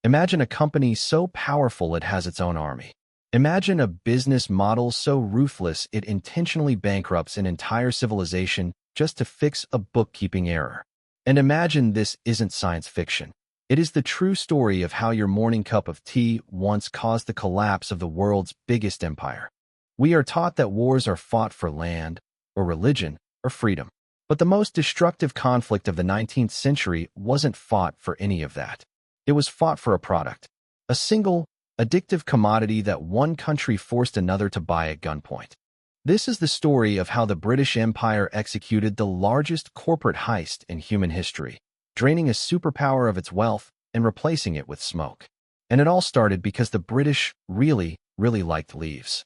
Imagine a company so powerful it has its own army. Imagine a business model so ruthless it intentionally bankrupts an entire civilization just to fix a bookkeeping error. And imagine this isn't science fiction. It is the true story of how your morning cup of tea once caused the collapse of the world's biggest empire. We are taught that wars are fought for land, or religion, or freedom. But the most destructive conflict of the 19th century wasn't fought for any of that. It was fought for a product, a single, addictive commodity that one country forced another to buy at gunpoint. This is the story of how the British Empire executed the largest corporate heist in human history, draining a superpower of its wealth and replacing it with smoke. And it all started because the British really liked leaves.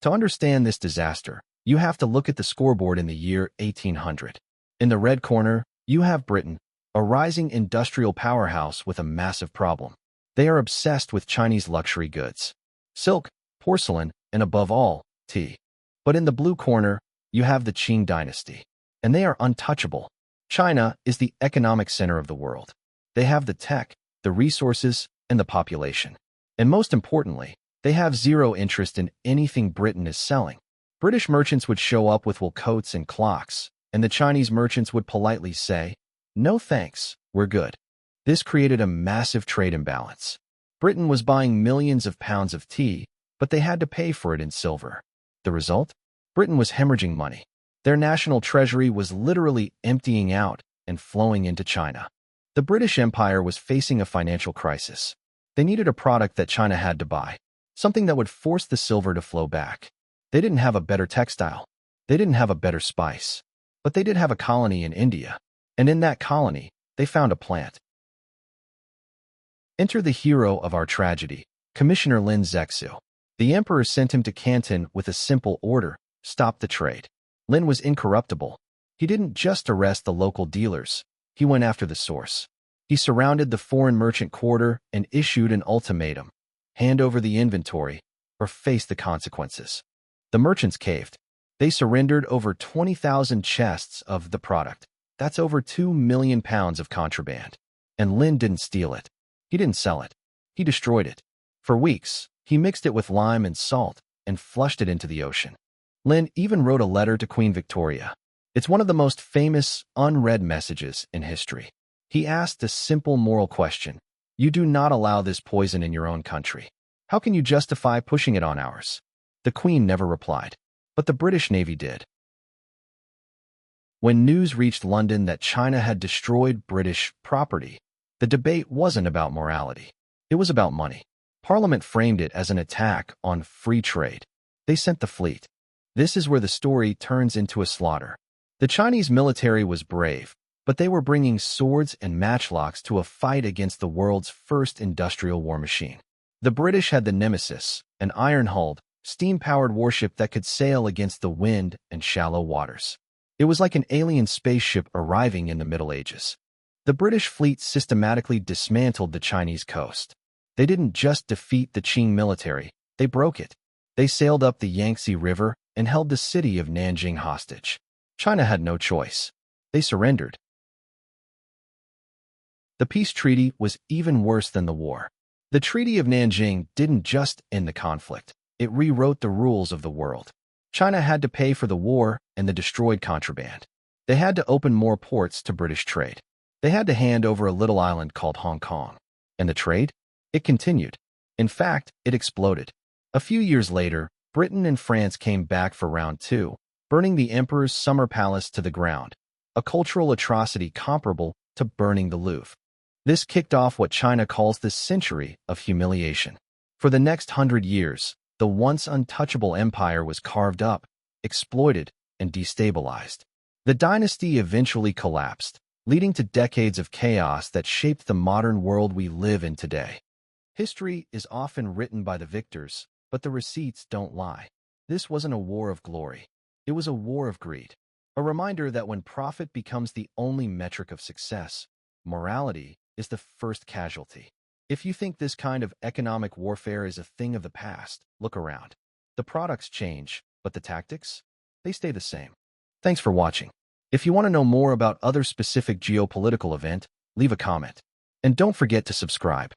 To understand this disaster, you have to look at the scoreboard in the year 1800. In the red corner, you have Britain, a rising industrial powerhouse with a massive problem. They are obsessed with Chinese luxury goods, silk, porcelain, and above all, tea. But in the blue corner, you have the Qing dynasty, and they are untouchable. China is the economic center of the world. They have the tech, the resources, and the population. And most importantly, they have zero interest in anything Britain is selling. British merchants would show up with wool coats and clocks, and the Chinese merchants would politely say, "No thanks, we're good." This created a massive trade imbalance. Britain was buying millions of pounds of tea, but they had to pay for it in silver. The result? Britain was hemorrhaging money. Their national treasury was literally emptying out and flowing into China. The British Empire was facing a financial crisis. They needed a product that China had to buy, something that would force the silver to flow back. They didn't have a better textile. They didn't have a better spice. But they did have a colony in India. And in that colony, they found a plant. Enter the hero of our tragedy, Commissioner Lin Zexu. The emperor sent him to Canton with a simple order: stop the trade. Lin was incorruptible. He didn't just arrest the local dealers. He went after the source. He surrounded the foreign merchant quarter and issued an ultimatum: hand over the inventory or face the consequences. The merchants caved. They surrendered over 20,000 chests of the product. That's over 2 million pounds of contraband. And Lin didn't steal it. He didn't sell it. He destroyed it. For weeks, he mixed it with lime and salt and flushed it into the ocean. Lin even wrote a letter to Queen Victoria. It's one of the most famous, unread messages in history. He asked a simple moral question: you do not allow this poison in your own country. How can you justify pushing it on ours? The Queen never replied, but the British Navy did. When news reached London that China had destroyed British property, the debate wasn't about morality. It was about money. Parliament framed it as an attack on free trade. They sent the fleet. This is where the story turns into a slaughter. The Chinese military was brave, but they were bringing swords and matchlocks to a fight against the world's first industrial war machine. The British had the Nemesis, an iron-hulled, steam-powered warship that could sail against the wind and shallow waters. It was like an alien spaceship arriving in the Middle Ages. The British fleet systematically dismantled the Chinese coast. They didn't just defeat the Qing military, they broke it. They sailed up the Yangtze River and held the city of Nanjing hostage. China had no choice. They surrendered. The peace treaty was even worse than the war. The Treaty of Nanjing didn't just end the conflict. It rewrote the rules of the world. China had to pay for the war and the destroyed contraband. They had to open more ports to British trade. They had to hand over a little island called Hong Kong. And the trade? It continued. In fact, it exploded. A few years later, Britain and France came back for round two, burning the emperor's summer palace to the ground, a cultural atrocity comparable to burning the Louvre. This kicked off what China calls the century of humiliation. For the next 100 years, the once untouchable empire was carved up, exploited, and destabilized. The dynasty eventually collapsed, leading to decades of chaos that shaped the modern world we live in today. History is often written by the victors, but the receipts don't lie. This wasn't a war of glory. It was a war of greed. A reminder that when profit becomes the only metric of success, morality is the first casualty. If you think this kind of economic warfare is a thing of the past, look around. The products change, but the tactics? They stay the same. Thanks for watching. If you want to know more about other specific geopolitical event, leave a comment. And don't forget to subscribe.